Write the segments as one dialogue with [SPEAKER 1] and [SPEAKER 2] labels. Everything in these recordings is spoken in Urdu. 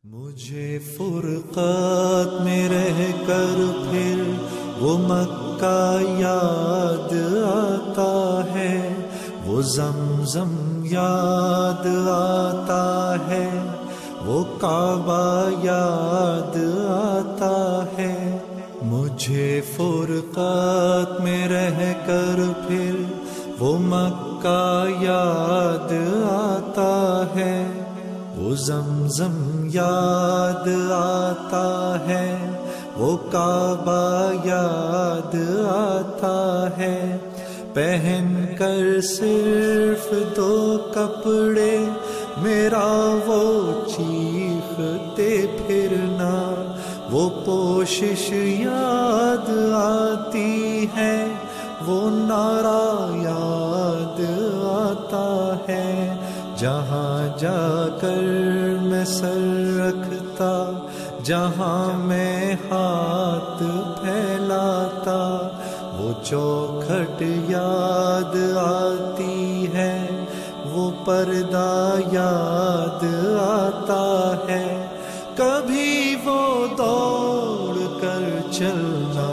[SPEAKER 1] مجھے فرقات میں رہ کر پھر وہ مکہ یاد آتا ہے، وہ زمزم یاد آتا ہے، وہ کعبہ یاد آتا ہے۔ مجھے فرقات میں رہ کر پھر وہ مکہ یاد آتا ہے، وہ زمزم یاد آتا ہے، وہ کعبہ یاد آتا ہے۔ پہن کر صرف دو کپڑے میرا وہ چیختے پھرنا، وہ پوشش یاد آتی ہے، وہ نعرہ یاد آتا ہے۔ جہاں جا کر میں سر رکھتا، جہاں میں ہاتھ پھیلاتا، وہ چوکھٹ یاد آتی ہے، وہ پردہ یاد آتا ہے۔ کبھی وہ دوڑ کر چلنا،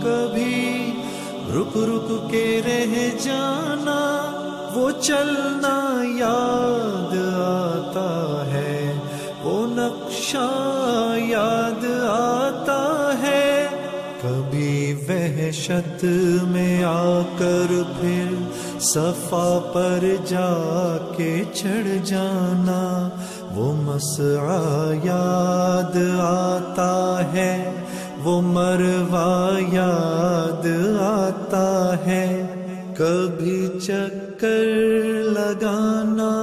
[SPEAKER 1] کبھی رک رک کے رہ جانا، وہ چلنا یاد آتا ہے، وہ نقشہ یاد آتا ہے۔ کبھی وحشت میں آ کر پھر صفا پر جا کے چڑھ جانا، وہ مسعی یاد آتا ہے، وہ مروہ یاد آتا ہے۔ کبھی چکر لگانا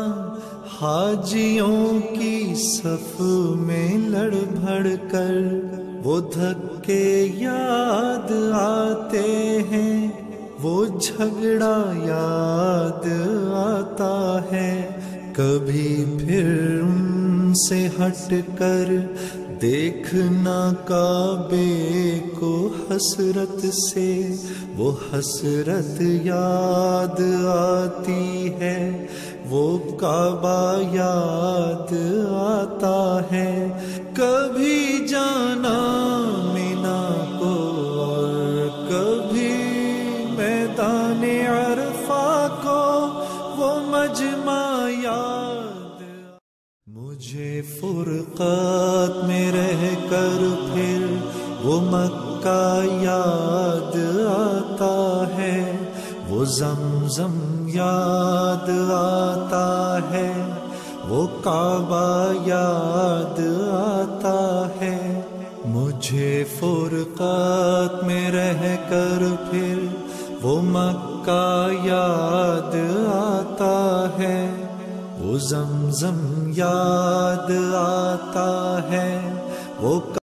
[SPEAKER 1] حاجیوں کی صف میں لڑ بھڑ کر، وہ دھکے یاد آتے ہیں، وہ جھگڑا یاد آتا ہے۔ کبھی پھر ان سے ہٹ کر دیکھنا کعبے کو حسرت سے، وہ حسرت یاد آتی ہے، وہ کعبہ یاد آتا ہے۔ کبھی جانا مینا کو اور کبھی میدان عرفہ کو، وہ مجمع یاد۔ مجھے فرقات میں رہ کر پھر وہ مکہ یاد آتا ہے، وہ زمزم یاد آتا ہے، وہ کعبہ یاد آتا ہے۔ مجھے فرقات میں رہ کر پھر وہ مکہ یاد آتا ہے، وہ زمزم یاد آتا ہے، وہ